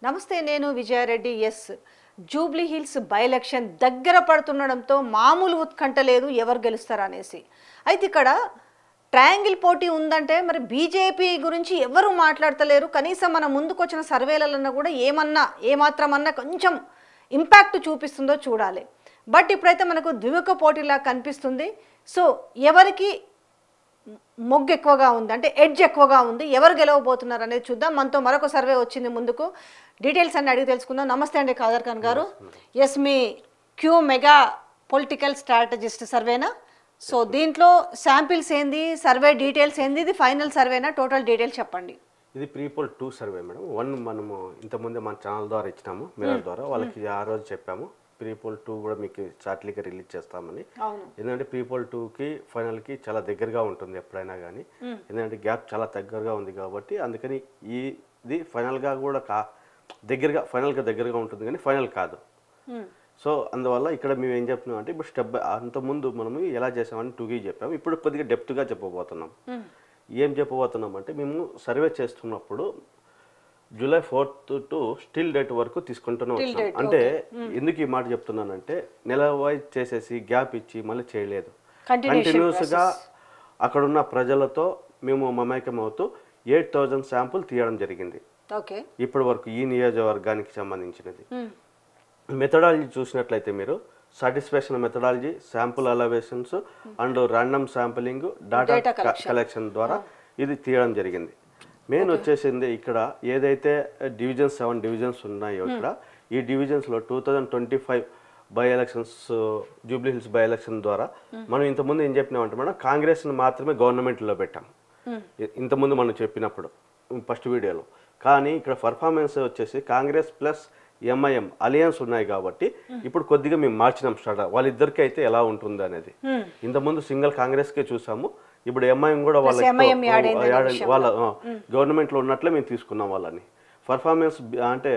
నమస్తే, నేను Vijaya Reddy. Yes, Jubilee Hills by election దగ్గర పడుతుండడంతో మామూలు ఉత్కంఠ లేదు ఎవరు గెలుస్తారనేసి. అయితే ఇక్కడ ట్రయాంగిల్ పోటీ ఉందంటే మరి బీజేపీ గురించి ఎవరు మాట్లాడతలేరు. కనీసం మన ముందుకు వచ్చిన సర్వేలలో కూడా ఏమాత్రమన్నా కొంచెం ఇంపాక్ట్ చూపిస్తుందో చూడాలి. బట్ ఇప్పుడైతే మనకు ద్విముఖ పోటీలా కనిపిస్తుంది. సో ఎవరికి మొగ్గు ఎక్కువగా ఉంది అంటే ఎడ్జ్ ఎక్కువగా ఉంది, ఎవరు గెలవబోతున్నారు అనేది చూద్దాం. మనతో మరొక సర్వే వచ్చింది ముందుకు, డీటెయిల్స్ అన్ని అడిగి తెలుసుకుందాం. నమస్తే అండి ఖాదర్ ఖాన్ గారు. ఎస్, మీ క్యూ మెగా పొలిటికల్ స్ట్రాటజిస్ట్ సర్వేనా? సో దీంట్లో శాంపిల్స్ ఏంది, సర్వే డీటెయిల్స్ ఏంది, ఇది ఫైనల్ సర్వేనా? టోటల్ డీటెయిల్స్ చెప్పండి. ఇది ప్రీపోల్ 2 సర్వే మేడం. 1 మనము ఇంతకుముందే మన ఛానల్ ద్వారా ఇచ్చినాము, మిర్రర్ ద్వారా వాళ్ళకి ఆ రోజు చెప్పాము. ప్రీపోల్ 2 కూడా మీకు షార్ట్లీగా రిలీజ్ చేస్తామని. ఎందుకంటే ప్రీపోల్ 2కి ఫైనల్కి చాలా దగ్గరగా ఉంటుంది ఎప్పుడైనా కానీ, ఎందుకంటే గ్యాప్ చాలా దగ్గరగా ఉంది కాబట్టి అందుకని ఇది ఫైనల్గా కూడా ఫైనల్గా దగ్గరగా ఉంటుంది కానీ ఫైనల్ కాదు. సో అందువల్ల ఇక్కడ మేము ఏం చెప్తున్నాం అంటే ఇప్పుడు స్టెప్ అంతకుముందు మనము ఎలా చేసామని 2కి చెప్పాము. ఇప్పుడు కొద్దిగా డెప్త్గా చెప్పబోతున్నాం. ఏం చెప్పబోతున్నాం అంటే మేము సర్వే చేస్తున్నప్పుడు July 4th to still date వరకు తీసుకుంటూనే వచ్చాం. అంటే ఎందుకు ఈ మాట చెప్తున్నానంటే నెల వైజ్ చేసేసి గ్యాప్ ఇచ్చి మళ్ళీ చేయలేదు. కంటిన్యూస్గా అక్కడున్న ప్రజలతో మేము మమేకం అవుతూ 8,000 శాంపుల్ తీయడం జరిగింది ఇప్పటి వరకు ఈ నియోజకవర్గానికి సంబంధించినది. మెథడాలజీ చూసినట్లయితే మీరు satisfaction methodology, sample allocations and random sampling, data collection ద్వారా ఇది తీయడం జరిగింది. మెయిన్ వచ్చేసింది ఇక్కడ ఏదైతే డివిజన్స్ 7 డివిజన్స్ ఉన్నాయో ఇక్కడ ఈ డివిజన్స్లో 2025 by elections Jubilee Hills by election ద్వారా మనం ఇంతకుముందు ఏం చెప్పినామంటే మేడం కాంగ్రెస్ని మాత్రమే గవర్నమెంట్లో పెట్టాం ఇంతకుముందు మనం చెప్పినప్పుడు ఫస్ట్ వీడియోలో. కానీ ఇక్కడ పర్ఫార్మెన్స్ వచ్చేసి కాంగ్రెస్ ప్లస్ ఎంఐఎం అలయన్స్ ఉన్నాయి కాబట్టి ఇప్పుడు కొద్దిగా మేము మార్చినాం స్టార్ట్. వాళ్ళిద్దరికి అయితే ఎలా ఉంటుంది అనేది ఇంతకుముందు సింగిల్ కాంగ్రెస్కే చూసాము, ఇప్పుడు ఎంఐఎం కూడా వాళ్ళ గవర్నమెంట్లో ఉన్నట్లే మేము తీసుకున్నాం వాళ్ళని. పర్ఫార్మెన్స్ అంటే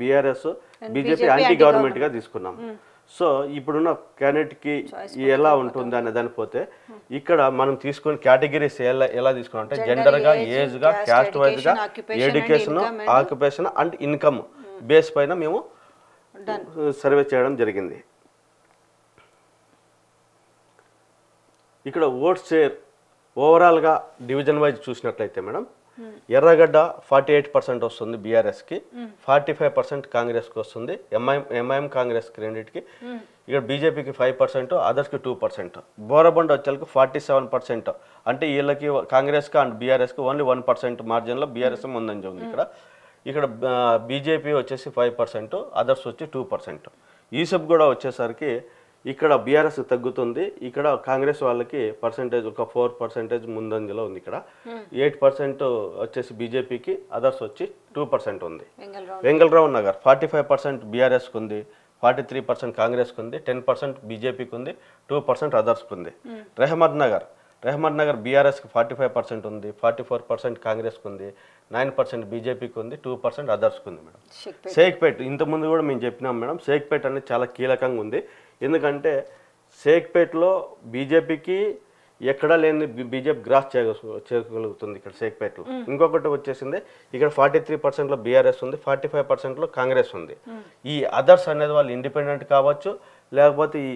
బీఆర్ఎస్ బీజేపీ యాంటీ గవర్నమెంట్గా తీసుకున్నాం. సో ఇప్పుడున్న క్యాండిడేట్కి ఎలా ఉంటుంది అనే దాని పోతే ఇక్కడ మనం తీసుకున్న కేటగిరీస్ ఎలా తీసుకున్నాం అంటే జెండర్గా, ఏజ్గా, క్యాస్ట్ వైజ్గా, education, occupation and income base పైన మేము సర్వే చేయడం జరిగింది. ఇక్కడ ఓట్ షేర్ ఓవరాల్గా డివిజన్ వైజ్ చూసినట్లయితే మేడం ఎర్రగడ్డ 48% వస్తుంది బీఆర్ఎస్కి, 45% కాంగ్రెస్కి వస్తుంది, ఎంఐఎం కాంగ్రెస్కి రెండింటికి. ఇక్కడ బీజేపీకి 5%, అదర్స్కి 2%. బోరబండ వచ్చేకి 47%, అంటే వీళ్ళకి కాంగ్రెస్కి అండ్ బీఆర్ఎస్కి ఓన్లీ 1% మార్జిన్లో బీఆర్ఎస్ ముందంజ ఉంది. ఇక్కడ బీజేపీ వచ్చేసి 5%, అదర్స్ వచ్చి 2%. ఈసబ్ కూడా వచ్చేసరికి ఇక్కడ బీఆర్ఎస్ తగ్గుతుంది, ఇక్కడ కాంగ్రెస్ వాళ్ళకి పర్సెంటేజ్ ఒక 4% ముందంజలో ఉంది. ఇక్కడ 8% వచ్చేసి బీజేపీకి, అదర్స్ వచ్చి 2% ఉంది. వెంగళరావు నగర్ 45% బీఆర్ఎస్కి ఉంది, 43% కాంగ్రెస్కి ఉంది, 10% బీజేపీకి ఉంది, 2% అదర్స్కి ఉంది. రెహమద్ నగర్ బీఆర్ఎస్కి 45% ఉంది, 44% కాంగ్రెస్కి ఉంది, 9% బీజేపీకి ఉంది, 2% అదర్స్కి ఉంది. మేడం షేక్పేట్ ఇంతకుముందు కూడా మేము చెప్పినాం మేడం, షేక్పేట్ అనేది చాలా కీలకంగా ఉంది. ఎందుకంటే షేక్పేట్లో బీజేపీకి ఎక్కడా లేని బీజేపీ గ్రాస్ చేయగలుగుతుంది ఇక్కడ షేక్పేట్లో. ఇంకొకటి వచ్చేసింది ఇక్కడ 43%లో బీఆర్ఎస్ ఉంది, 45%లో కాంగ్రెస్ ఉంది. ఈ అదర్స్ అనేది వాళ్ళు ఇండిపెండెంట్ కావచ్చు, లేకపోతే ఈ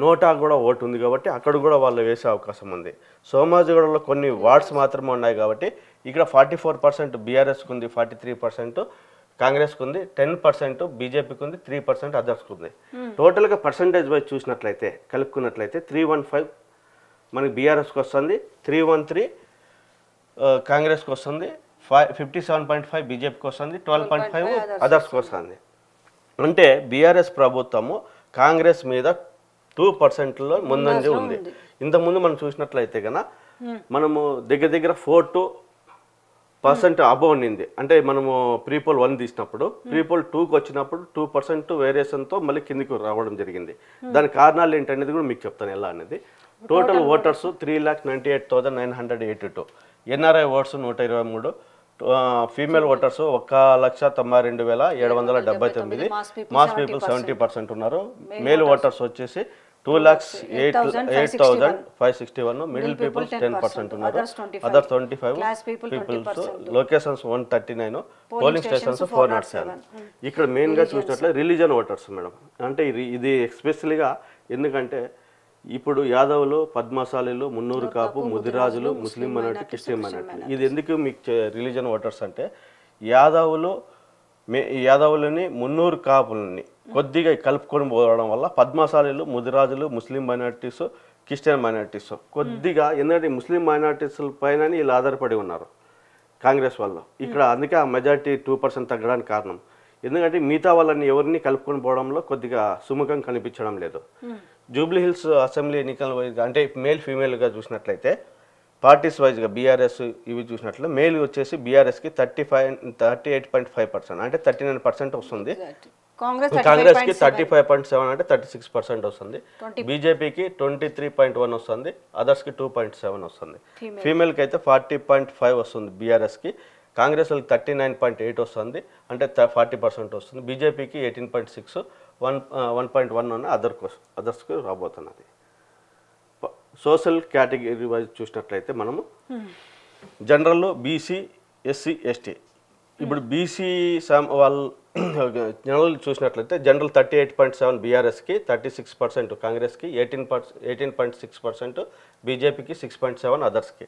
నోటా కూడా ఓటు ఉంది కాబట్టి అక్కడ కూడా వాళ్ళు వేసే అవకాశం ఉంది. సోమాజిగూడలో కొన్ని వార్డ్స్ మాత్రమే ఉన్నాయి కాబట్టి ఇక్కడ 44% బీఆర్ఎస్కి ఉంది, 43% కాంగ్రెస్కి ఉంది, 10% బీజేపీకి ఉంది, 3% అదర్స్కి ఉంది. టోటల్గా పర్సంటేజ్ వైజ్ చూసినట్లయితే కలుపుకున్నట్లయితే 315 మనకి బీఆర్ఎస్కి వస్తుంది, 313 కాంగ్రెస్కి వస్తుంది, 57.5 బీజేపీకి వస్తుంది, 12.5 అదర్స్కి వస్తుంది. అంటే బీఆర్ఎస్ ప్రభుత్వము కాంగ్రెస్ మీద 2%లో ముందంజ ఉంది. ఇంతకుముందు మనం చూసినట్లయితే కన్నా మనము దగ్గర 4% అబవ్ ఉండింది. అంటే మనము ప్రీపోల్ 1 తీసినప్పుడు ప్రీపోల్ 2కి వచ్చినప్పుడు 2% వేరియేషన్తో మళ్ళీ కిందికి రావడం జరిగింది. దాని కారణాలు ఏంటనేది కూడా మీకు చెప్తాను ఎలా అనేది. Total voters 3,98,982, NRI votes 123, female voters 1,92,779, mass people 70% ఉన్నారు, మేల్ ఓటర్స్ వచ్చేసి 2,08,561, మిడిల్ పీపుల్స్ 10% ఉన్నారు, others 25, peoples locations 139, polling stations 407. ఇక్కడ మెయిన్గా చూసినట్లే రిలీజన్ ఓటర్స్ మేడం. అంటే ఇది ఎస్పెషల్గా ఎందుకంటే ఇప్పుడు యాదవులు, పద్మశాలీలు, మున్నూరు కాపు, ముదిరాజులు, ముస్లిం మైనారిటీ, క్రిస్టియన్ మైనారిటీ. ఇది ఎందుకు మీకు రిలీజన్ ఓటర్స్ అంటే యాదవులని మున్నూరు కాపులని కొద్దిగా కలుపుకొని పోవడం వల్ల పద్మశాలీలు, ముదిరాజులు, ముస్లిం మైనారిటీస్, క్రిస్టియన్ మైనారిటీస్ కొద్దిగా ఎందుకంటే ముస్లిం మైనారిటీస్ పైన వీళ్ళు ఆధారపడి ఉన్నారు కాంగ్రెస్ వాళ్ళు. ఇక్కడ అందుకే ఆ మెజారిటీ 2% తగ్గడానికి కారణం. ఎందుకంటే మిగతా వాళ్ళని ఎవరిని కలుపుకొని పోవడంలో కొద్దిగా సుముఖం కనిపించడం లేదు. జూబ్లీ హిల్స్ అసెంబ్లీ ఎన్నికల వైజ్గా అంటే మేల్ ఫీమేల్గా చూసినట్లయితే పార్టీస్ వైజ్గా బీఆర్ఎస్ ఇవి చూసినట్లయితే మేల్ వచ్చేసి బీఆర్ఎస్కి 38.5% అంటే 39% వస్తుంది. కాంగ్రెస్కి 35.7 అంటే 36% వస్తుంది. బీజేపీకి 23.1 వస్తుంది, అదర్స్కి 2.7 వస్తుంది. ఫీమేల్కి అయితే 40.5 వస్తుంది బీఆర్ఎస్కి, కాంగ్రెస్ వాళ్ళకి 39.8 వస్తుంది అంటే 40% వస్తుంది. బీజేపీకి 18.6, 1.1 ఉన్న అదర్స్కి రాబోతున్నది. సోషల్ కేటగిరీ వైజ్ చూసినట్లయితే మనము జనరల్లో బీసీ, ఎస్సీ, ఎస్టీ. ఇప్పుడు బీసీ వాళ్ళు జనరల్ చూసినట్లయితే జనరల్ 38.7 బీఆర్ఎస్కి, 36% కాంగ్రెస్కి, 18.6% బీజేపీకి, 6.7 అదర్స్కి.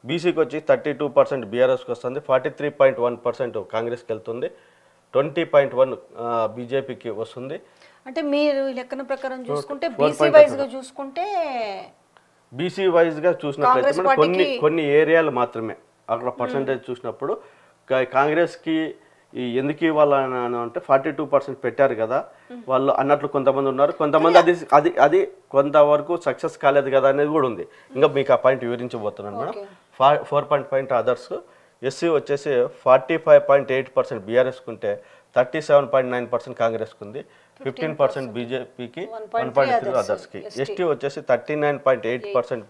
బీసీకి వచ్చి 32% బీఆర్ఎస్కి వస్తుంది, 43.1% కాంగ్రెస్కి వెళ్తుంది, 20.1 బీజేపీకి వస్తుంది. అంటే మీరు లెక్కన ప్రకారం చూసుకుంటే బీసీ వైజ్గా చూసుకుంటే బీసీ వైజ్గా చూసినట్లయితే కొన్ని ఏరియాలు మాత్రమే అక్కడ పర్సంటేజ్ చూసినప్పుడు కాంగ్రెస్కి ఎందుకు ఇవ్వాలని అంటే 42% పెట్టారు కదా వాళ్ళు అన్నట్లు కొంతమంది ఉన్నారు, కొంతమంది అది కొంతవరకు సక్సెస్ కాలేదు కదా అనేది కూడా ఉంది. ఇంకా మీకు ఆ పాయింట్ వివరించబోతున్నాను మేడం. 4.5 అదర్స్. ఎస్సీ వచ్చేసి 45.8% బీఆర్ఎస్కి ఉంటే 37.9% కాంగ్రెస్కి ఉంది, 15% బీజేపీకి, 1.3 అదర్స్కి. ఎస్టీ వచ్చేసి 39.8%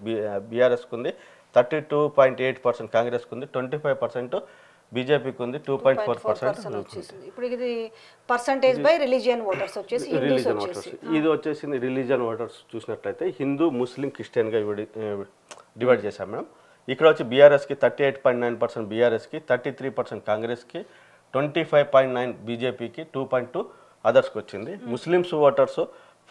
బీఆర్ఎస్కి ఉంది, 32.8% కాంగ్రెస్కి ఉంది, 25% బీజేపీకి ఉంది, 2.4%. ఇప్పుడు ఇది పర్సంటేజ్ బై రిలీజియన్ ఓటర్స్ వచ్చేసి రిలీజియన్ ఓటర్స్. ఇది వచ్చేసింది రిలీజియన్ ఓటర్స్ చూసినట్లయితే హిందూ, ముస్లిం, క్రిస్టియన్గా డివైడ్ చేశాం మేడం. ఇక్కడ వచ్చి బీఆర్ఎస్కి 38.9% బీఆర్ఎస్కి, 33% కాంగ్రెస్కి, 25.9 బీజేపీకి, 2.2 అదర్స్కి వచ్చింది. ముస్లిమ్స్ ఓటర్స్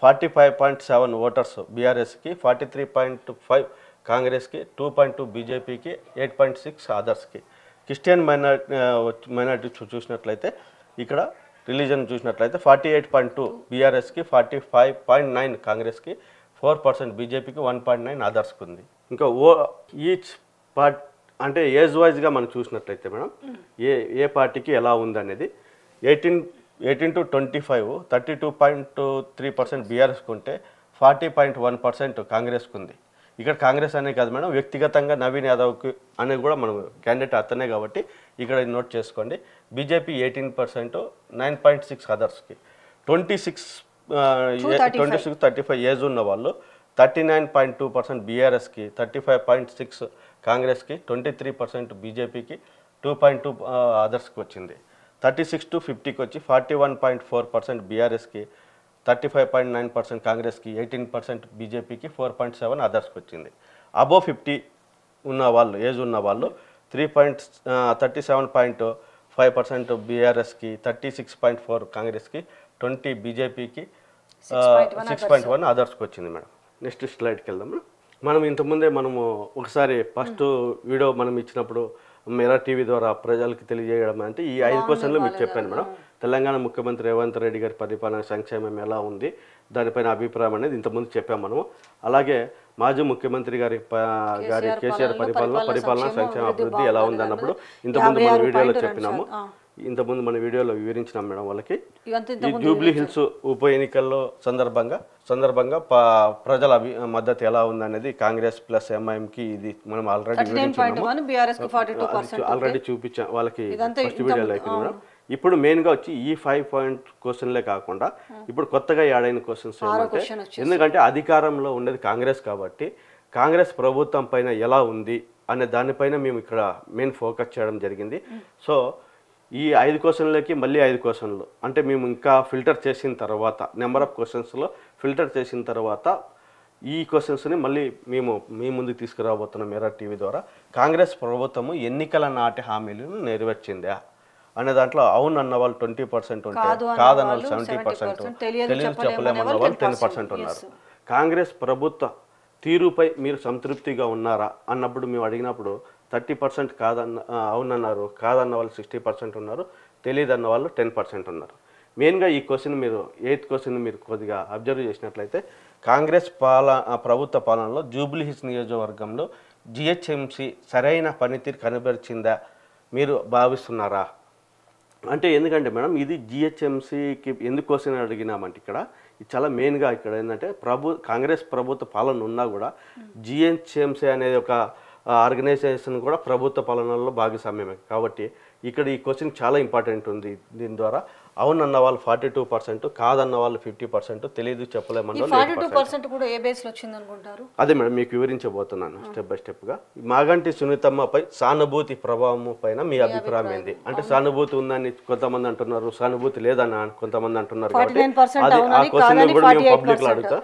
45.7 ఓటర్స్ బీఆర్ఎస్కి, 43.5 కాంగ్రెస్కి, 2.2 బీజేపీకి, 8.6 అదర్స్కి. క్రిస్టియన్ మైనారిటీ చూసినట్లయితే ఇక్కడ రిలీజన్ చూసినట్లయితే 48.2 బీఆర్ఎస్కి, 45.9 కాంగ్రెస్కి, 4% బీజేపీకి, 1.9 అదర్స్కి ఉంది. ఇంకా ఈచ్ పార్ట్ అంటే ఏజ్ వైజ్గా మనం చూసినట్లయితే మేడం ఏ పార్టీకి ఎలా ఉంది అనేది 18 to 25 32.3% బీఆర్ఎస్కి ఉంటే 40.1% కాంగ్రెస్కి ఉంది. ఇక్కడ కాంగ్రెస్ అనే కాదు మేడం, వ్యక్తిగతంగా నవీన్ యాదవ్కి అనేది కూడా మనం క్యాండిడేట్ అతనే కాబట్టి ఇక్కడ నోట్ చేసుకోండి. బీజేపీ 18%, 9.6 అదర్స్కి. 26-35 ఏజ్ ఉన్న వాళ్ళు 39.2% బీఆర్ఎస్కి, 35.6 కాంగ్రెస్కి, 23% బీజేపీకి, 2.2 అదర్స్కి వచ్చింది. 36 to 50కి వచ్చి 41.4% బీఆర్ఎస్కి, 35.9% కాంగ్రెస్కి, 18% బీజేపీకి, 4.7 అదర్స్కి వచ్చింది. అబోవ్ 50 ఉన్న వాళ్ళు ఏజ్ ఉన్న వాళ్ళు 37.5% బీఆర్ఎస్కి, 36.4 కాంగ్రెస్కి, 20 బీజేపీకి, 6.1 అదర్స్కి వచ్చింది మేడం. నెక్స్ట్ స్లైడ్కి వెళ్దాం. మనం ఇంతకుముందే మనము ఒకసారి ఫస్ట్ వీడియో మనం ఇచ్చినప్పుడు మెరా టీవీ ద్వారా ప్రజలకు తెలియజేయడం అంటే ఈ 5 క్వశ్చన్లు మీకు చెప్పాను మేడం. తెలంగాణ ముఖ్యమంత్రి రేవంత్ రెడ్డి గారి పరిపాలన సంక్షేమం ఎలా ఉంది, దానిపైన అభిప్రాయం అనేది ఇంతకుముందు చెప్పాము మనము. అలాగే మాజీ ముఖ్యమంత్రి గారి కేసీఆర్ పరిపాలన సంక్షేమ అభివృద్ధి ఎలా ఉంది అన్నప్పుడు ఇంతకుముందు మన వీడియోలో చెప్పినాము, ఇంతకుముందు మన వీడియోలో వివరించినాం మేడం వాళ్ళకి. ఈ జూబ్లీ హిల్స్ ఉప ఎన్నికల్లో సందర్భంగా ప్రజల మద్దతు ఎలా ఉందనేది కాంగ్రెస్ ప్లస్ ఎంఐఎంకి ఇది మనం ఆల్రెడీ చూపించాం వాళ్ళకి ఫస్ట్ వీడియోలో అయిపోయింది మేడం. ఇప్పుడు మెయిన్గా వచ్చి ఈ 5 పాయింట్ క్వశ్చన్లే కాకుండా ఇప్పుడు కొత్తగా యాడ్ అయిన క్వశ్చన్స్ ఏమంటే, ఎందుకంటే అధికారంలో ఉండేది కాంగ్రెస్ కాబట్టి కాంగ్రెస్ ప్రభుత్వం పైన ఎలా ఉంది అనే దానిపైన మేము ఇక్కడ మెయిన్ ఫోకస్ చేయడం జరిగింది. సో ఈ 5 క్వశ్చన్లకి మళ్ళీ 5 క్వశ్చన్లు అంటే మేము ఇంకా ఫిల్టర్ చేసిన తర్వాత నెంబర్ ఆఫ్ క్వశ్చన్స్లో ఫిల్టర్ చేసిన తర్వాత ఈ క్వశ్చన్స్ని మళ్ళీ మేము మీ ముందుకు తీసుకురాబోతున్నాం మిర్రర్ టీవీ ద్వారా. కాంగ్రెస్ ప్రభుత్వము ఎన్నికల నాటి హామీలను నెరవేర్చిందా అనే దాంట్లో అవును అన్న వాళ్ళు 20% ఉంటే కాదన్న వాళ్ళు 70%, తెలియదు చెప్పలేమన్న వాళ్ళు 10% ఉన్నారు. కాంగ్రెస్ ప్రభుత్వ తీరుపై మీరు సంతృప్తిగా ఉన్నారా అన్నప్పుడు మేము అడిగినప్పుడు 30% కాదన్న అవునన్నారు, కాదన్న వాళ్ళు 60% ఉన్నారు, తెలియదు అన్న వాళ్ళు 10% ఉన్నారు. మెయిన్గా ఈ క్వశ్చన్ మీరు 8th క్వశ్చన్ మీరు కొద్దిగా అబ్జర్వ్ చేసినట్లయితే కాంగ్రెస్ ప్రభుత్వ పాలనలో జూబ్లీహిల్స్ నియోజకవర్గంలో జిహెచ్ఎంసీ సరైన పనితీరు కనబరిచిందా మీరు భావిస్తున్నారా అంటే, ఎందుకంటే మేడం ఇది జిహెచ్ఎంసీకి ఎందుకు క్వశ్చన్ అడిగినామంటే ఇక్కడ ఇది చాలా మెయిన్గా ఇక్కడ ఏంటంటే కాంగ్రెస్ ప్రభుత్వ పాలన ఉన్నా కూడా జిహెచ్ఎంసీ అనేది ఒక ఆర్గనైజేషన్ కూడా ప్రభుత్వ పాలనలో భాగస్వామ్యమే కాబట్టి ఇక్కడ ఈ క్వశ్చన్ చాలా ఇంపార్టెంట్ ఉంది. దీని ద్వారా అవునన్న వాళ్ళు 42%, కాదన్న వాళ్ళు 50%, తెలియదు చెప్పలేమన్న 42% కూడా ఏ బేస్లో వచ్చింది అనుకుంటారు? అదే మేడం మీకు వివరించబోతున్నాను స్టెప్ బై స్టెప్గా. మాగంటి సునీతమ్మపై సానుభూతి ప్రభావం పైన మీ అభిప్రాయం ఏంది అంటే, సానుభూతి ఉందని కొంతమంది అంటున్నారు, సానుభూతి లేదని కొంతమంది అంటున్నారు కాబట్టి అది ఆ క్వశ్చన్ కూడా మేము పబ్లిక్లో అడుగుతా.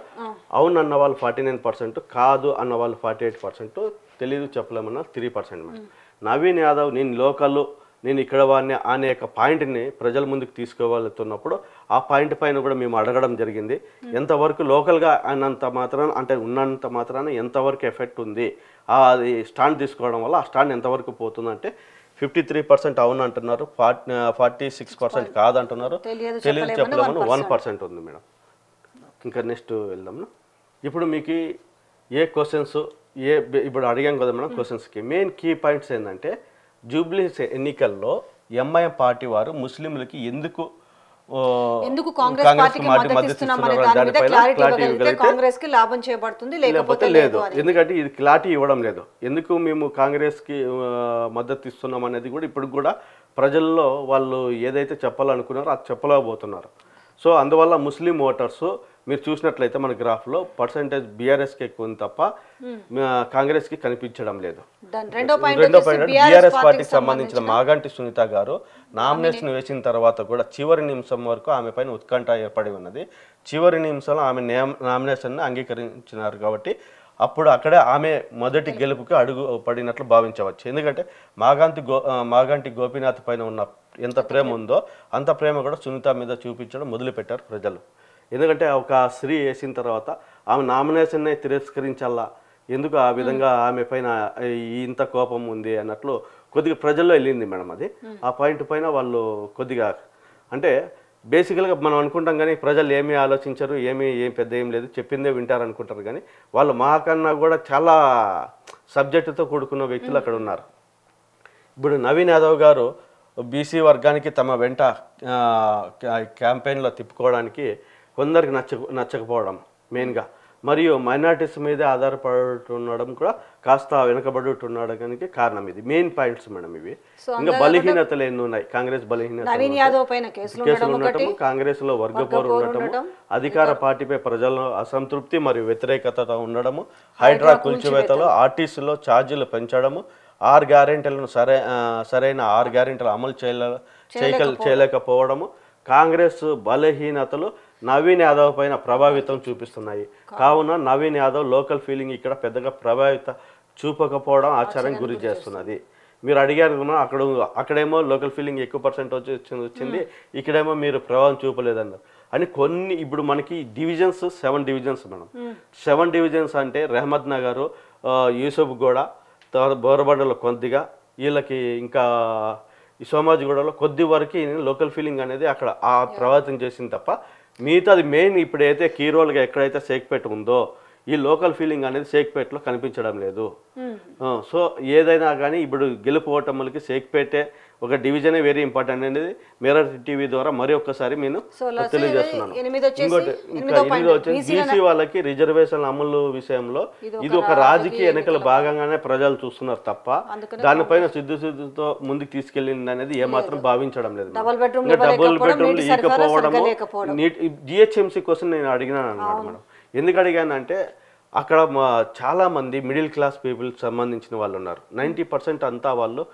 అవునన్న వాళ్ళు 49%, కాదు అన్న వాళ్ళు 48%, తెలియదు చెప్పలేమన్న 3%. మేడం నవీన్ యాదవ్ నేను లోకల్ నేను ఇక్కడ వాడిని అనే ఒక పాయింట్ని ప్రజల ముందుకు తీసుకువెళ్తున్నప్పుడు ఆ పాయింట్ పైన కూడా మేము అడగడం జరిగింది. ఎంతవరకు లోకల్గా అన్నంత మాత్రాన అంటే ఉన్నంత మాత్రాన ఎంతవరకు ఎఫెక్ట్ ఉంది, అది స్టాండ్ తీసుకోవడం వల్ల ఆ స్టాండ్ ఎంతవరకు పోతుందంటే 53% అవును అంటున్నారు, 46% కాదంటున్నారు, తెలియదు చెప్పలేమని 1% ఉంది. మేడం ఇంకా నెక్స్ట్ వెళ్దాం. ఇప్పుడు మీకు ఏ క్వశ్చన్స్ ఇప్పుడు అడిగాం కదా మేడం క్వశ్చన్స్కి మెయిన్ కీ పాయింట్స్ ఏంటంటే, జూబ్లీహిల్స్ ఎన్నికల్లో ఎంఐఎం పార్టీ వారు ముస్లింలకి ఎందుకు కాంగ్రెస్ మద్దతు లాభం చేయబడుతుంది లేకపోతే లేదు, ఎందుకంటే ఇది క్లారిటీ ఇవ్వడం లేదు. ఎందుకు మేము కాంగ్రెస్కి మద్దతు ఇస్తున్నాం అనేది కూడా ఇప్పుడు కూడా ప్రజల్లో వాళ్ళు ఏదైతే చెప్పాలనుకున్నారో అది చెప్పలేకపోతున్నారు. సో అందువల్ల ముస్లిం ఓటర్స్ మీరు చూసినట్లయితే మన గ్రాఫ్లో పర్సెంటేజ్ బీఆర్ఎస్కి ఎక్కువ ఉంది తప్ప కాంగ్రెస్కి కనిపించడం లేదు. రెండో పాయింట్ బీఆర్ఎస్ పార్టీకి సంబంధించిన మాగంటి సునీత గారు నామినేషన్ వేసిన తర్వాత కూడా చివరి నిమిషం వరకు ఆమె పైన ఉత్కంఠ ఏర్పడి ఉన్నది. చివరి నిమిషంలో ఆమె నామినేషన్ని అంగీకరించినారు కాబట్టి అప్పుడు అక్కడే ఆమె మొదటి గెలుపుకి అడుగు పడినట్లు భావించవచ్చు. ఎందుకంటే మాగంటి గోపీనాథ్ పైన ఉన్న ఎంత ప్రేమ ఉందో అంత ప్రేమ కూడా సునీత మీద చూపించడం మొదలుపెట్టారు ప్రజలు. ఎందుకంటే ఒక స్త్రీ వేసిన తర్వాత ఆమె నామినేషన్నే తిరస్కరించాలా, ఎందుకు ఆ విధంగా ఆమె పైన ఇంత కోపం ఉంది అన్నట్లు కొద్దిగా ప్రజల్లో వెళ్ళింది మేడం. అది ఆ పాయింట్ పైన వాళ్ళు కొద్దిగా అంటే బేసికల్గా మనం అనుకుంటాం కానీ ప్రజలు ఏమీ ఆలోచించరు, ఏం పెద్ద ఏం లేదు, చెప్పిందే వింటారు అనుకుంటారు. కానీ వాళ్ళు మాకన్నా కూడా చాలా సబ్జెక్టుతో కూడుకున్న వ్యక్తులు అక్కడ ఉన్నారు. ఇప్పుడు నవీన్ యాదవ్ గారు బీసీ వర్గానికి తమ వెంట క్యాంపెయిన్లో తిప్పుకోవడానికి కొందరికి నచ్చకపోవడం మెయిన్గా, మరియు మైనారిటీస్ మీదే ఆధారపడుతుండడం కూడా కాస్త వెనుకబడుతున్నాడు కనుక కారణం. ఇది మెయిన్ పాయింట్స్ మేడం. ఇవి ఇంకా బలహీనతలు ఎన్ని ఉన్నాయి, కాంగ్రెస్ బలహీనత కేసులు ఉండటం, కాంగ్రెస్ లో వర్గపోరు ఉండటము, అధికార పార్టీపై ప్రజల్లో అసంతృప్తి మరియు వ్యతిరేకత ఉండడము, హైడ్రా కూల్చివేతలో ఆర్టీసీలో ఛార్జీలు పెంచడము, 6 గ్యారెంటీలను సరైన 6 గ్యారెంటీలు అమలు చేయలేకపోవడము, కాంగ్రెస్ బలహీనతలు నవీన్ యాదవ్ పైన ప్రభావితం చూపిస్తున్నాయి. కావున నవీన్ యాదవ్ లోకల్ ఫీలింగ్ ఇక్కడ పెద్దగా ప్రభావితం చూపకపోవడం ఆశ్చర్యం గురి చేస్తున్నది. మీరు అడిగారు అక్కడేమో లోకల్ ఫీలింగ్ ఎక్కువ % వచ్చింది, ఇక్కడేమో మీరు ప్రభావం చూపలేదన్నారు అని కొన్ని. ఇప్పుడు మనకి డివిజన్స్ 7 డివిజన్స్ మేడం. 7 డివిజన్స్ అంటే రెహమద్ నగర్, యూసఫ్ గూడ, తర్వాత బోరబండలో కొద్దిగా, వీళ్ళకి ఇంకా ఈ సోమాజిగూడలో కొద్ది వరకు లోకల్ ఫీలింగ్ అనేది అక్కడ ఆ ప్రభావితం చేసింది తప్ప మిగతాది మెయిన్ ఇప్పుడైతే కీ రోల్గా ఎక్కడైతే షేక్పేట ఉందో ఈ లోకల్ ఫీలింగ్ అనేది షేక్పేటలో కనిపించడం లేదు. సో ఏదైనా కానీ ఇప్పుడు గెలుపు ఓటములకి షేక్పేటే ఒక డివిజనే వెరీ ఇంపార్టెంట్ అనేది మిర్రర్ టీవీ ద్వారా మరి ఒక్కసారి నేను తెలియజేస్తున్నాను. ఇంకోటి ఇంకా 8 వచ్చేసి బీసీ వాళ్ళకి రిజర్వేషన్ అమలు విషయంలో ఇది ఒక రాజకీయ ఎన్నికల భాగంగానే ప్రజలు చూస్తున్నారు తప్ప దానిపైన సిద్ధుతో ముందుకు తీసుకెళ్ళింది అనేది ఏమాత్రం భావించడం లేదు. డబుల్ బెడ్రూమ్లు ఇకపోవడము, జిహెచ్ఎంసీ కోసం నేను అడిగినాను అన్నాడు మేడం. ఎందుకు అడిగానంటే అక్కడ చాలా మంది మిడిల్ క్లాస్ పీపుల్ సంబంధించిన వాళ్ళు ఉన్నారు. 90% అంతా వాళ్ళు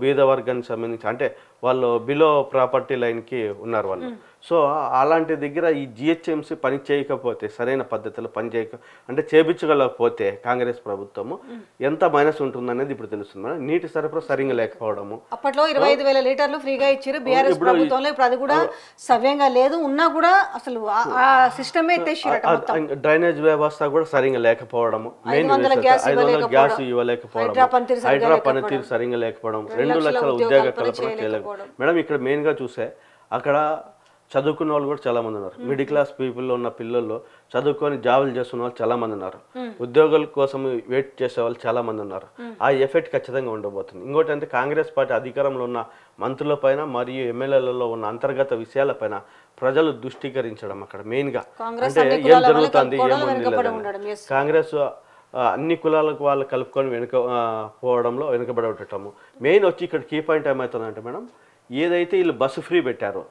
బీద వర్గానికి సంబంధించి, అంటే వాళ్ళు బిలో ప్రాపర్టీ లైన్కి ఉన్నారు వాళ్ళు. సో అలాంటి దగ్గర ఈ జిహెచ్ఎంసీ పని చేయకపోతే, సరైన పద్ధతిలో పని అంటే చేపించగలకపోతే కాంగ్రెస్ ప్రభుత్వము ఎంత మైనస్ ఉంటుందనేది ఇప్పుడు తెలుస్తుంది మేడం. నీటి సరఫరా సరిగ్గా లేకపోవడము. అప్పట్లో 25,000 లీటర్లు ఫ్రీగా ఇచ్చారు బీఆర్ఎస్ ప్రభుత్వంలో. ఇప్పుడు అది కూడా సవ్యంగా లేదు, ఉన్నా కూడా అసలు ఆ సిస్టమే ఎత్తేసారట. డ్రైనేజ్ వ్యవస్థ కూడా సరిగ్గా లేకపోవడము, 500 గ్యాస్ గ్యాస్ ఇవ్వలేకపోవడం, హైడ్రా పనితీరు సరిగ్గా లేకపోవడం, 2 లక్షల ఉద్యోగ కల్పన చేయలేకపోవడం. మేడం ఇక్కడ మెయిన్గా చూసే అక్కడ చదువుకున్న వాళ్ళు కూడా చాలా మంది ఉన్నారు. మిడిల్ క్లాస్ పీపుల్లో ఉన్న పిల్లల్లో చదువుకొని జాబులు చేస్తున్న వాళ్ళు చాలా మంది ఉన్నారు. ఉద్యోగాల కోసం వెయిట్ చేసే వాళ్ళు చాలా మంది ఉన్నారు. ఆ ఎఫెక్ట్ ఖచ్చితంగా ఉండబోతుంది. ఇంకోటి అంటే కాంగ్రెస్ పార్టీ అధికారంలో ఉన్న మంత్రుల పైన మరియు ఎమ్మెల్యేలలో ఉన్న అంతర్గత విషయాలపైన ప్రజలు దృష్టీకరించడం అక్కడ మెయిన్గా, అంటే ఏం జరుగుతుంది ఏముంది. కాంగ్రెస్ అన్ని కులాలకు వాళ్ళు కలుపుకొని వెనుకబడి ఉండటము. మెయిన్ వచ్చి ఇక్కడ కీ పాయింట్ ఏమవుతుందంటే మేడం, ఏదైతే వీళ్ళు బస్సు ఫ్రీ పెట్టారో,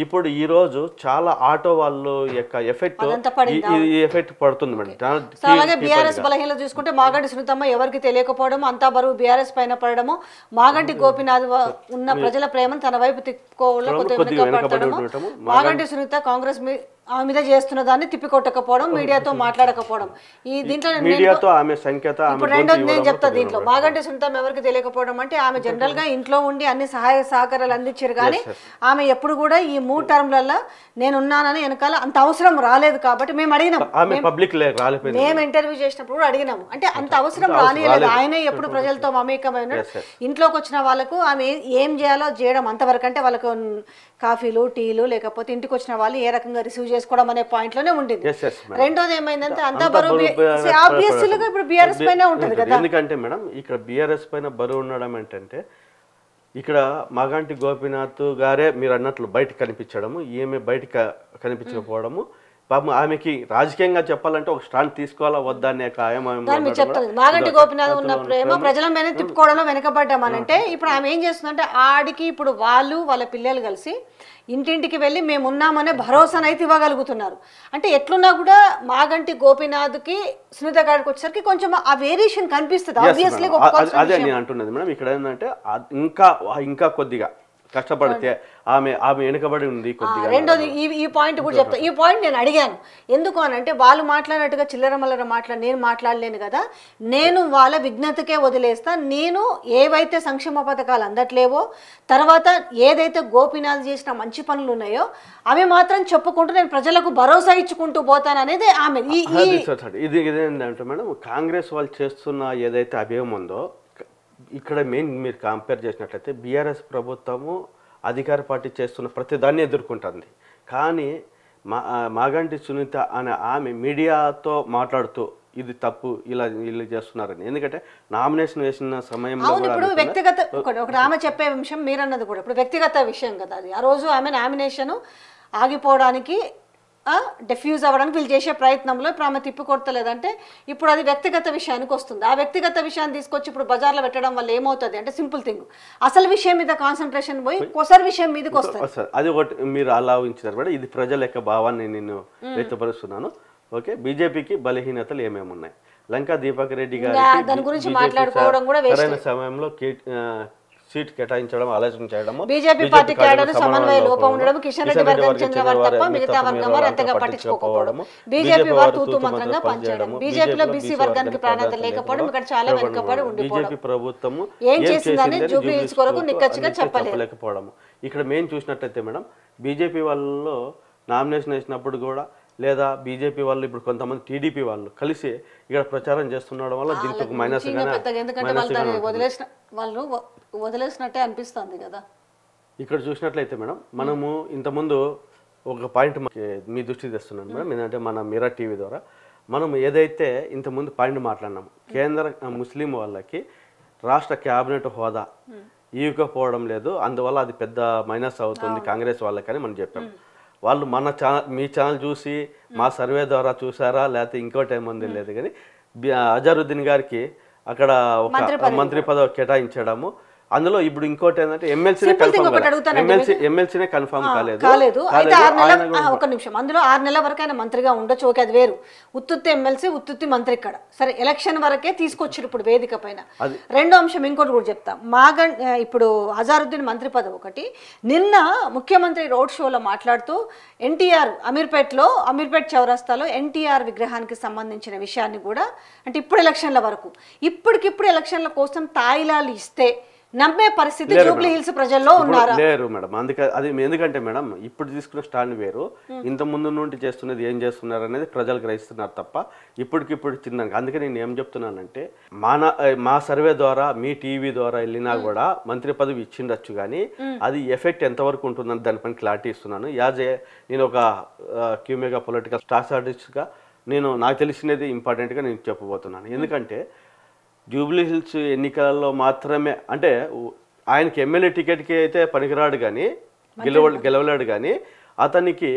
ఇప్పుడు ఈ రోజు చాలా ఆటో వాళ్ళు యొక్క ఎఫెక్ట్ పడుతుంది మేడం. అలాగే బీఆర్ఎస్ బలహీనలు చూసుకుంటే మాగంటి సునీతమ్మ ఎవరికి తెలియకపోవడం, అంతా బరువు బీఆర్ఎస్ పైన పడడము, మాగంటి గోపీనాథ్ ఉన్న ప్రజల ప్రేమను తన వైపు తిప్పుకోవడం, మాగంటి సునీత కాంగ్రెస్ ఆమె మీద చేస్తున్న దాన్ని తిప్పికొట్టకపోవడం, మీడియాతో మాట్లాడకపోవడం. ఈ దీంట్లో మీడియాతో ఆమె సంఖ్యత ఇప్పుడు రెండోది నేను చెప్తా. దీంట్లో మాగంటి సునీతం ఎవరికి తెలియకపోవడం అంటే, ఆమె జనరల్ గా ఇంట్లో ఉండి అన్ని సహాయ సహకారాలు అందించారు, కానీ ఆమె ఎప్పుడు కూడా ఈ 3 టర్మ్లలో నేనున్నానని వెనకాల అంత అవసరం రాలేదు. కాబట్టి మేము అడిగినాం, మేము ఇంటర్వ్యూ చేసినప్పుడు కూడా అడిగినాము. అంటే అంత అవసరం రాలేదు, ఆయనే ఎప్పుడు ప్రజలతో మమేకమైన ఇంట్లోకి వచ్చిన వాళ్ళకు ఆమె ఏం చేయాలో చేయడం అంతవరకు. అంటే వాళ్ళకు కాఫీలు టీలు లేకపోతే ఇంటికి వచ్చిన వాళ్ళు ఏ రకంగా రిసీవ్ చేసుకోవడం అనే పాయింట్ లోనే ఉండింది. రెండోది ఏమైందంటే అంతా బరువు ఆబ్వియస్లీగా ఇప్పుడు బీఆర్ఎస్ పైన ఉంటుంది కదా. ఎందుకంటే మేడం ఇక్కడ బీఆర్ఎస్ పైన బరువు ఉండడం ఏంటంటే, ఇక్కడ మాగంటి గోపీనాథ్ గారే మీరు అన్నట్లు బయట కనిపించడము, ఈమె బయట కనిపించకపోవడము, పాపం ఆమెకి రాజకీయంగా చెప్పాలంటే ఒక స్టాండ్ తీసుకోవాలా వద్దా అనే చెప్తుంది. మాగంటి గోపీనాథ్ ఉన్న ప్రేమ ప్రజల మీద తిప్పుకోవడంలో వెనకబడ్డామనంటే, ఇప్పుడు ఆమె ఏం చేస్తుందంటే, ఆడికి ఇప్పుడు వాళ్ళ పిల్లలు కలిసి ఇంటింటికి వెళ్ళి మేము ఉన్నామనే భరోసాను అయితే ఇవ్వగలుగుతున్నారు. అంటే ఎట్లున్నా కూడా మాగంటి గోపీనాథ్కి సునీత గారికి వచ్చేసరికి కొంచెం ఆ వేరియేషన్ కనిపిస్తుంది. ఆబ్వియస్లీ అదే నేను అంటున్నది మేడం. ఇక్కడ ఏంటంటే ఇంకా కొద్దిగా కష్టపడితే ఆమె వెనుకబడి ఉంది కొద్దిగా. రెండోది ఈ పాయింట్ కూడా చెప్తా. ఈ పాయింట్ నేను అడిగాను ఎందుకు అని అంటే, వాళ్ళు మాట్లాడినట్టుగా చిల్లర మల్లర నేను మాట్లాడలేను కదా, నేను వాళ్ళ విజ్ఞతకే వదిలేస్తా. నేను ఏవైతే సంక్షేమ పథకాలు అందట్లేవో, తర్వాత ఏదైతే గోపీనాథ్ చేసిన మంచి పనులు ఉన్నాయో అవి మాత్రం చెప్పుకుంటూ నేను ప్రజలకు భరోసా ఇచ్చుకుంటూ పోతాను అనేది ఆమె. ఇది ఏంటంటే మేడం, కాంగ్రెస్ వాళ్ళు చేస్తున్న ఏదైతే అభ్యయం ఉందో, ఇక్కడ మెయిన్ మీరు కంపేర్ చేసినట్లయితే బీఆర్ఎస్ ప్రభుత్వము అధికార పార్టీ చేస్తున్న ప్రతి దాన్ని ఎదుర్కొంటుంది. కానీ మాగంటి సునీత అనే ఆమె మీడియాతో మాట్లాడుతూ ఇది తప్పు, ఇలా చేస్తున్నారని. ఎందుకంటే నామినేషన్ వేసిన సమయంలో ఇప్పుడు వ్యక్తిగత ఒక ఆమె చెప్పే విషయం మీరు అన్నది కూడా ఇప్పుడు వ్యక్తిగత విషయం కదా అది. ఆ రోజు ఆమె నామినేషన్ ఆగిపోవడానికి డిఫ్యూజ్ అవ్వడానికి వీళ్ళు చేసే ప్రయత్నంలో ఇప్పుడు ఆమె తిప్పికొడతలేదంటే, ఇప్పుడు అది వ్యక్తిగత విషయానికి వస్తుంది. ఆ వ్యక్తిగత విషయాన్ని తీసుకొచ్చి ఇప్పుడు బజార్లో పెట్టడం వల్ల ఏమవుతుంది అంటే, సింపుల్ థింగ్, అసలు విషయం మీద కాన్సన్ట్రేషన్ పోయి కొసరి విషయం మీదకి వస్తుంది. అది ఒకటి మీరు అలా ఉంచారు మేడం. ఇది ప్రజల యొక్క భావాన్ని నేను వ్యక్తపరుస్తున్నాను. ఓకే, బీజేపీకి బలహీనతలు ఏమేమి ఉన్నాయి? లంకా దీపక్ రెడ్డి గారు దాని గురించి మాట్లాడుకోవడం కూడా సరైన సమయంలో సీట్ కేటాయించడం ఆలోచన చేయడం, బీజేపీ పార్టీ క్యాడర్ సమన్వయ లోపం ఉండడం, కిషన్ రెడ్డి వర్గం చెందిన వారు తప్ప మిగతా వర్గం వారు అంతగా పట్టించుకోకపోవడం, బీజేపీ వారు తూతూ మంత్రంగా పనిచేయడం, బీజేపీలో బీసీ వర్గానికి ప్రాధాన్యత లేకపోవడం, ఇక్కడ చాలా వెనుకబడి ఉండిపోవడం, బీజేపీ ప్రభుత్వం ఏం చేసిందని జూబ్లీ హిల్స్ కొరకు నిక్కచ్చిగా చెప్పలేకపోవడం. ఇక్కడ మెయిన్ చూసినట్టయితే మేడం, బీజేపీ వాళ్ళలో నామినేషన్ వేసినప్పుడు కూడా, లేదా బీజేపీ వాళ్ళు ఇప్పుడు కొంతమంది టీడీపీ వాళ్ళు కలిసి ఇక్కడ ప్రచారం చేస్తుండడం వల్ల దీనికి మైనస్, వాళ్ళు వదిలేసినట్టే అనిపిస్తుంది కదా. ఇక్కడ చూసినట్లయితే మేడం, మనము ఇంతకుముందు ఒక పాయింట్ మీ దృష్టికి తెస్తున్నాను మేడం. ఏంటంటే మన మిరా టీవీ ద్వారా మనం ఏదైతే ఇంతకుముందు పాయింట్ మాట్లాడినాము, కేంద్ర ముస్లిం వాళ్ళకి రాష్ట్ర క్యాబినెట్ హోదా ఇవ్వకపోవడం లేదు, అందువల్ల అది పెద్ద మైనస్ అవుతుంది కాంగ్రెస్ వాళ్ళకని మనం చెప్పాం. వాళ్ళు మన మీ ఛానల్ చూసి మా సర్వే ద్వారా చూసారా లేకపోతే ఇంకోటి ఏముంది లేదు, కానీ అజరుద్దీన్ గారికి అక్కడ ఒక మంత్రి పదవి కేటాయించడము, అందులో ఇప్పుడు ఇంకోటి ఏంటంటే ఎమ్మెల్సీనే Simple thing ఒకటి కన్ఫర్మ్ అడుగుతానండి ఎమ్మెల్సీనే కన్ఫర్మ్ కాలేదు కాలేదు అయితే 6 ఆయన నెలల ఒక నిమిషం అందులో 6 నెలల వరకు ఆయన మంత్రిగా ఉండొచ్చు ఓకే అది వేరు ఉత్తుత్తి ఎమ్మెల్సీ ఉత్తుత్తి మంత్రి ఇక్కడ సరే ఎలక్షన్ వరకే తీసుకొచ్చారు ఇప్పుడు వేదిక పైన రెండో అంశం ఇంకోటి కూడా చెప్తా ఇప్పుడు అజారుద్దీన్ మంత్రి పదవి ఒకటి నిన్న ముఖ్యమంత్రి రోడ్ షోలో మాట్లాడుతూ ఎన్టీఆర్ అమీర్పేట్ చౌరస్తాలో ఎన్టీఆర్ విగ్రహానికి సంబంధించిన విషయాన్ని కూడా అంటే ఇప్పుడు ఎలక్షన్ల వరకు ఇప్పటికిప్పుడు ఎలక్షన్ల కోసం తాయిలాలు ఇస్తే నమ్మే పరిస్థితి జూబ్లీ హిల్స్ ప్రజల్లో ఉన్నారు లేరు మేడం. అందుకే అది ఎందుకంటే మేడం ఇప్పుడు తీసుకున్న స్టాండ్ వేరు ఇంత ముందు నుండి చేస్తున్నది ఏం చేస్తున్నారు అనేది ప్రజలు గ్రహిస్తున్నారు తప్ప ఇప్పటికిప్పుడు చిన్న. అందుకే నేను ఏం చెప్తున్నానంటే మా సర్వే ద్వారా మీ టీవీ ద్వారా వెళ్ళినా కూడా మంత్రి పదవి ఇచ్చిండొచ్చు కానీ అది ఎఫెక్ట్ ఎంతవరకు ఉంటుందని దానిపైన క్లారిటీ ఇస్తున్నాను. నేను ఒక క్యూమేగా పొలిటికల్ స్ట్రాటజిస్ట్గా నాకు తెలిసినది ఇంపార్టెంట్గా నేను చెప్పబోతున్నాను. ఎందుకంటే జూబ్లీ హిల్స్ ఎన్నికలలో మాత్రమే అంటే ఆయనకి ఎమ్మెల్యే టికెట్కి అయితే పనికిరాడు కానీ గెలవలేడు కానీ అతనికి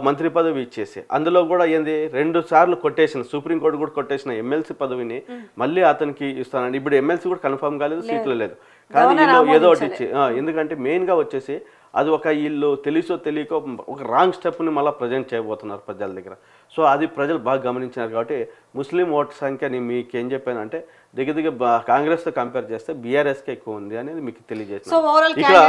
మంత్రి పదవి ఇచ్చేసి అందులో కూడా ఏంది 2 సార్లు కొట్టేసిన సుప్రీంకోర్టు కూడా కొట్టేసిన ఎమ్మెల్సీ పదవిని మళ్ళీ అతనికి ఇస్తానండి. ఇప్పుడు ఎమ్మెల్సీ కూడా కన్ఫర్మ్ కాలేదు, సీట్లు లేదు కానీ వీళ్ళు ఏదో ఒకటి ఇచ్చి ఎందుకంటే మెయిన్గా వచ్చేసి అది ఒక వీళ్ళు తెలుసో తెలియకో ఒక రాంగ్ స్టెప్ని మళ్ళీ ప్రజెంట్ చేయబోతున్నారు ప్రజల దగ్గర. సో అది ప్రజలు బాగా గమనించినారు కాబట్టి ముస్లిం ఓటు సంఖ్య మీకు ఏం చెప్పానంటే దగ్గర కాంగ్రెస్తో కంపేర్ చేస్తే బీఆర్ఎస్కే ఎక్కువ ఉంది అనేది మీకు తెలియజేస్తాను. ఇక్కడ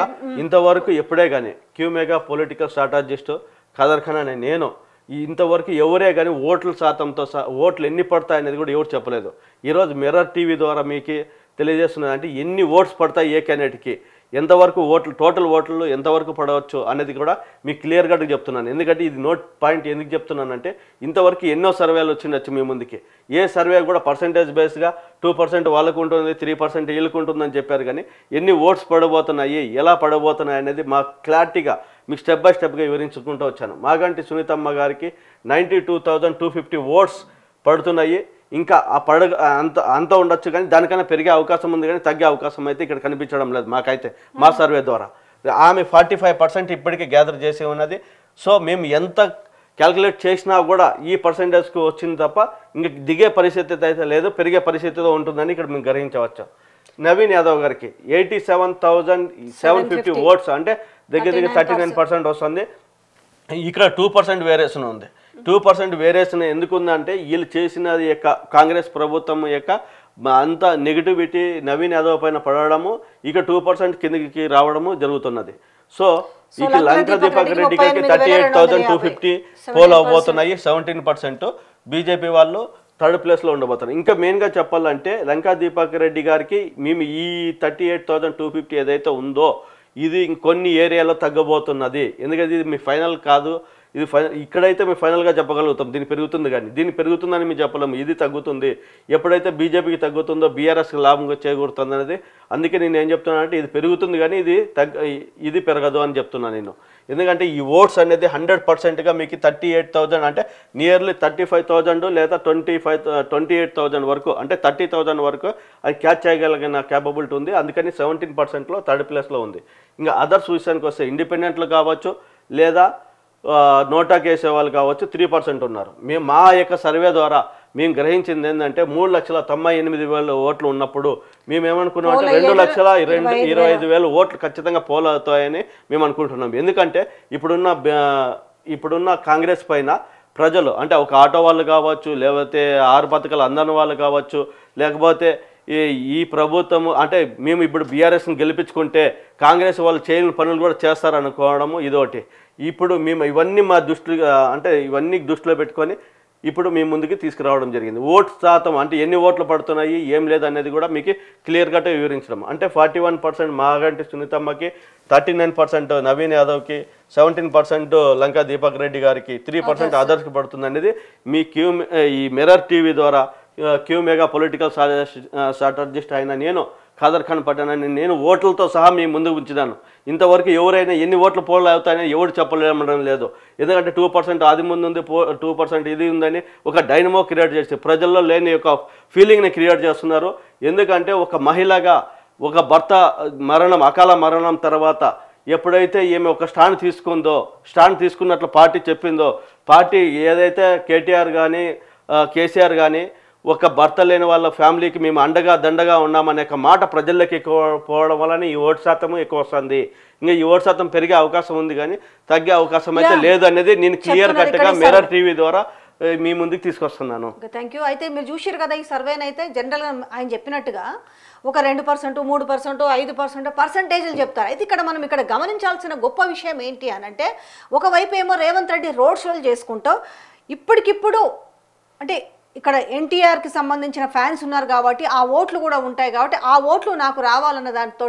ఇంతవరకు ఎప్పుడే కానీ క్యూమేగా పొలిటికల్ స్ట్రాటజిస్ట్ ఖదర్ ఖాన్ అనే నేను ఇంతవరకు ఎవరే కానీ ఓట్ల శాతంతో ఓట్లు ఎన్ని పడతాయి అనేది కూడా ఎవరు చెప్పలేదు. ఈరోజు మిర్రర్ టీవీ ద్వారా మీకు తెలియజేస్తున్నది అంటే ఎన్ని ఓట్స్ పడతాయి ఏ క్యాండిడేట్కి ఎంతవరకు ఓట్లు టోటల్ ఓట్లు ఎంతవరకు పడవచ్చు అనేది కూడా మీకు క్లియర్గా చెప్తున్నాను. ఎందుకంటే ఇది నోట్ పాయింట్ ఎందుకు చెప్తున్నానంటే ఇంతవరకు ఎన్నో సర్వేలు వచ్చిండొచ్చు మీ ముందుకి ఏ సర్వే కూడా పర్సంటేజ్ బేస్గా 2% వాళ్ళకు ఉంటుంది 3% వీళ్ళకు ఉంటుందని చెప్పారు కానీ ఎన్ని ఓట్స్ పడబోతున్నాయి ఎలా పడబోతున్నాయి అనేది మాకు క్లారిటీగా మీకు స్టెప్ బై స్టెప్గా వివరించుకుంటూ వచ్చాను. మాగంటి సునీతమ్మ గారికి 92,250 ఓట్స్ పడుతున్నాయి. ఇంకా ఆ అంత ఉండొచ్చు కానీ దానికన్నా పెరిగే అవకాశం ఉంది కానీ తగ్గే అవకాశం అయితే ఇక్కడ కనిపించడం లేదు మాకైతే మా సర్వే ద్వారా. ఆమె 45% ఇప్పటికే గ్యాదర్ చేసి ఉన్నది. సో మేము ఎంత క్యాల్కులేట్ చేసినా కూడా ఈ పర్సంటేజ్కి వచ్చింది తప్ప ఇంక దిగే పరిస్థితి అయితే లేదు, పెరిగే పరిస్థితిలో ఉంటుందని ఇక్కడ మేము గ్రహించవచ్చు. నవీన్ యాదవ్ గారికి 87,750 ఓట్స్ అంటే దగ్గర 39% వస్తుంది. ఇక్కడ 2% వేరియేషన్ ఉంది. 2% వేరియేషన్ ఎందుకు ఉందంటే వీళ్ళు చేసినది యొక్క కాంగ్రెస్ ప్రభుత్వం యొక్క అంత నెగిటివిటీ నవీన్ యాదవ్ పైన పడడము ఇక 2% కిందకి రావడము జరుగుతున్నది. సో ఇక లంకా దీపక్ రెడ్డి గారికి 38,250 పోల్ అవబోతున్నాయి 17%. బీజేపీ వాళ్ళు 3rd ప్లేస్లో ఉండబోతున్నారు. ఇంకా మెయిన్గా చెప్పాలంటే లంకా దీపక్ రెడ్డి గారికి మేము ఈ 38,250 ఏదైతే ఉందో ఇది ఇంకొన్ని ఏరియాలో తగ్గబోతున్నది. ఎందుకంటే ఇది మీ ఫైనల్ కాదు, ఇది ఇక్కడైతే మేము ఫైనల్గా చెప్పగలుగుతాం దీన్ని పెరుగుతుంది కానీ దీన్ని పెరుగుతుందని మేము చెప్పలేము. ఇది తగ్గుతుంది. ఎప్పుడైతే బీజేపీకి తగ్గుతుందో బీఆర్ఎస్కి లాభంగా చేకూరుతుంది అనేది. అందుకే నేను ఏం చెప్తున్నాను అంటే ఇది పెరుగుతుంది కానీ ఇది పెరగదు అని చెప్తున్నాను నేను. ఎందుకంటే ఈ ఓట్స్ అనేది 100%గా మీకు 38,000 అంటే నియర్లీ 35,000 లేదా 28,000 వరకు అంటే 30,000 వరకు అది క్యాచ్ చేయగలిగిన క్యాపబిలిటీ ఉంది. అందుకని 17%లో 3rd ప్లేస్లో ఉంది. ఇంకా అదర్స్ విషయానికి వస్తే ఇండిపెండెంట్లు కావచ్చు లేదా నోటాకి వేసే వాళ్ళు కావచ్చు 3% ఉన్నారు. మేము మా యొక్క సర్వే ద్వారా మేము గ్రహించింది ఏంటంటే 3,98,000 ఓట్లు ఉన్నప్పుడు మేము ఏమనుకున్నాం అంటే 2,25,000 ఓట్లు ఖచ్చితంగా పోల్ అవుతాయని మేము అనుకుంటున్నాం. ఎందుకంటే ఇప్పుడున్న కాంగ్రెస్ పైన ప్రజలు అంటే ఒక ఆటో వాళ్ళు కావచ్చు లేకపోతే 6 పథకాలు అందని వాళ్ళు కావచ్చు లేకపోతే ఈ ప్రభుత్వము అంటే మేము ఇప్పుడు బీఆర్ఎస్ని గెలిపించుకుంటే కాంగ్రెస్ వాళ్ళు చేయని పనులు కూడా చేస్తారనుకోవడము ఇదొకటి. ఇప్పుడు మేము ఇవన్నీ ఇవన్నీ దృష్టిలో పెట్టుకొని ఇప్పుడు మీ ముందుకి తీసుకురావడం జరిగింది. ఓటు శాతం అంటే ఎన్ని ఓట్లు పడుతున్నాయి ఏం లేదు అనేది కూడా మీకు క్లియర్గా వివరించడం. అంటే 41% మాగంటి సునీతమ్మకి, 39% నవీన్ యాదవ్కి, 17% లంకా దీపక్ రెడ్డి గారికి, 3% అదర్స్కి పడుతుంది అనేది మీ ఈ మిర్రర్ టీవీ ద్వారా క్యూమేగా పొలిటికల్ స్ట్రాటజిస్ట్ అయిన నేను ఖదర్ ఖాన్ పట్టానని నేను ఓట్లతో సహా మీ ముందుకు ఉంచినాను. ఇంతవరకు ఎవరైనా ఎన్ని ఓట్లు పోల్ అవుతాయని ఎవరు చెప్పలేమడం లేదు. ఎందుకంటే 2% అది ముందు ఉంది 2% ఇది ఉందని ఒక డైనమో క్రియేట్ చేసి ప్రజల్లో లేని ఒక ఫీలింగ్ని క్రియేట్ చేస్తున్నారు. ఎందుకంటే ఒక మహిళగా ఒక భర్త అకాల మరణం తర్వాత ఎప్పుడైతే ఈమె ఒక స్టాండ్ తీసుకున్నట్లు పార్టీ చెప్పిందో పార్టీ ఏదైతే కేటీఆర్ కానీ కేసీఆర్ కానీ ఒక భర్త లేని వాళ్ళ ఫ్యామిలీకి మేము అండగా దండగా ఉన్నామనే ఒక మాట ప్రజల్లోకి ఎక్కువ పోవడం వలన ఈ ఓటు శాతం ఎక్కువ వస్తుంది. ఇంకా ఈ ఓటు శాతం పెరిగే అవకాశం ఉంది కానీ తగ్గే అవకాశం అయితే లేదు అనేది నేను క్లియర్ కట్గా మిర్రర్ టీవీ ద్వారా మీ ముందుకు తీసుకొస్తున్నాను. Thank you. అయితే మీరు చూసారు కదా ఈ సర్వేని. అయితే జనరల్గా ఆయన చెప్పినట్టుగా ఒక 2%, 3%, 5% పర్సంటేజ్లు చెప్తారు. అయితే మనం ఇక్కడ గమనించాల్సిన గొప్ప విషయం ఏంటి అని అంటే, ఒకవైపు ఏమో రేవంత్ రెడ్డి రోడ్ షోలు చేసుకుంటూ ఇప్పటికిప్పుడు అంటే ఇక్కడ ఎన్టీఆర్కి సంబంధించిన ఫ్యాన్స్ ఉన్నారు కాబట్టి ఆ ఓట్లు కూడా ఉంటాయి కాబట్టి ఆ ఓట్లు నాకు రావాలన్న దాంతో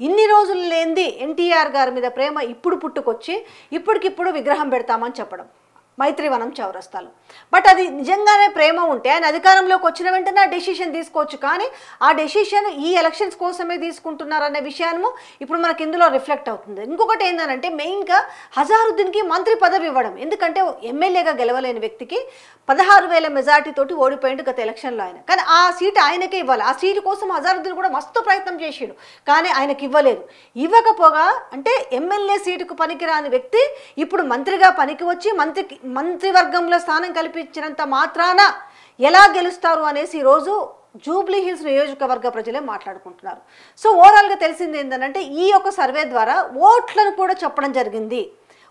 ఇన్ని రోజులు లేనిది ఎన్టీఆర్ గారి మీద ప్రేమ ఇప్పుడు పుట్టుకొచ్చి ఇప్పటికిప్పుడు విగ్రహం పెడతామని చెప్పడం మైత్రివనం చౌరస్తాలో. బట్ అది నిజంగానే ప్రేమ ఉంటే ఆయన అధికారంలోకి వచ్చిన వెంటనే ఆ డెసిషన్ తీసుకోవచ్చు. కానీ ఆ డెసిషన్ ఈ ఎలక్షన్స్ కోసమే తీసుకుంటున్నారనే విషయాన్ని ఇప్పుడు మనకి ఇందులో రిఫ్లెక్ట్ అవుతుంది. ఇంకొకటి ఏంటంటే మెయిన్గా హజారుద్దీన్కి మంత్రి పదవి ఇవ్వడం. ఎందుకంటే ఎమ్మెల్యేగా గెలవలేని వ్యక్తికి 16,000 మెజార్టీతోటి ఓడిపోయింది గత ఎలక్షన్లో ఆయన. కానీ ఆ సీటు ఆయనకే ఇవ్వాలి. ఆ సీటు కోసం హజారుద్దీన్ కూడా మస్తు ప్రయత్నం చేసాడు కానీ ఆయనకి ఇవ్వలేదు. ఇవ్వకపోగా అంటే ఎమ్మెల్యే సీటుకు పనికిరాని వ్యక్తి ఇప్పుడు మంత్రిగా పనికి వచ్చి మంత్రివర్గంలో స్థానం కల్పించినంత మాత్రాన ఎలా గెలుస్తారు అనేసి ఈరోజు జూబ్లీ హిల్స్ నియోజకవర్గ ప్రజలే మాట్లాడుకుంటున్నారు. సో ఓవరాల్గా తెలిసింది ఏంటంటే ఈ యొక్క సర్వే ద్వారా ఓట్లను కూడా చెప్పడం జరిగింది.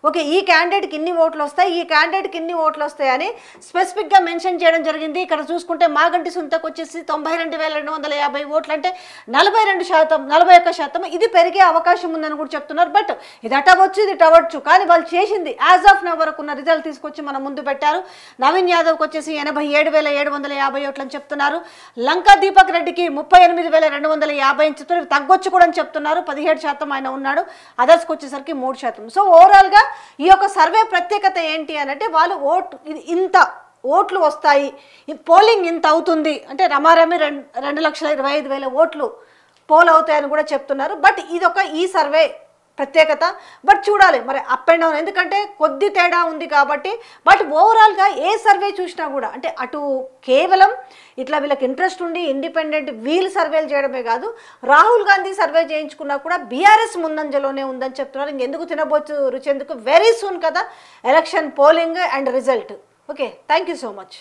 ఓకే, ఈ క్యాండిడేట్కి ఇన్ని ఓట్లు వస్తాయి, ఈ క్యాండిడేట్కి ఇన్ని ఓట్లు వస్తాయని స్పెసిఫిక్గా మెన్షన్ చేయడం జరిగింది. ఇక్కడ చూసుకుంటే మాగంటి సుంతకు వచ్చేసి 92,250 ఓట్లు అంటే 41% ఇది పెరిగే అవకాశం ఉందని కూడా చెప్తున్నారు. బట్ ఇది అటవచ్చు ఇది అవ్వచ్చు కానీ వాళ్ళు చేసింది యాజ్ ఆఫ్ నవ్ వరకు ఉన్న రిజల్ట్ తీసుకొచ్చి మన ముందు పెట్టారు. నవీన్ యాదవ్కి వచ్చేసి 87,750 ఓట్లు అని చెప్తున్నారు. లంకా దీపక్ రెడ్డికి 38,250 అని చెప్తున్నారు. తగ్గొచ్చు కూడా అని చెప్తున్నారు. 17% ఆయన ఉన్నాడు. అదర్స్కి వచ్చేసరికి 3%. సో ఓవరాల్గా ఈ యొక్క సర్వే ప్రత్యేకత ఏంటి అని అంటే వాళ్ళు ఇంత ఓట్లు వస్తాయి, పోలింగ్ ఇంత అవుతుంది అంటే రమారమి 2,25,000 ఓట్లు పోల్ అవుతాయని కూడా చెప్తున్నారు. బట్ ఈ సర్వే ప్రత్యేకత. బట్ చూడాలి మరి అప్ అండ్ డౌన్, ఎందుకంటే కొద్ది తేడా ఉంది కాబట్టి. బట్ ఓవరాల్గా ఏ సర్వే చూసినా కూడా అంటే అటు కేవలం ఇట్లా వీళ్ళకి ఇంట్రెస్ట్ ఉండి ఇండిపెండెంట్ వీళ్ళు సర్వేలు చేయడమే కాదు, రాహుల్ గాంధీ సర్వే చేయించుకున్నా కూడా బీఆర్ఎస్ ముందంజలోనే ఉందని చెప్తున్నారు. ఇంకెందుకు తినబోచ్చు రుచి ఎందుకు, వెరీ సూన్ కదా election polling and result. Okay, thank you so much.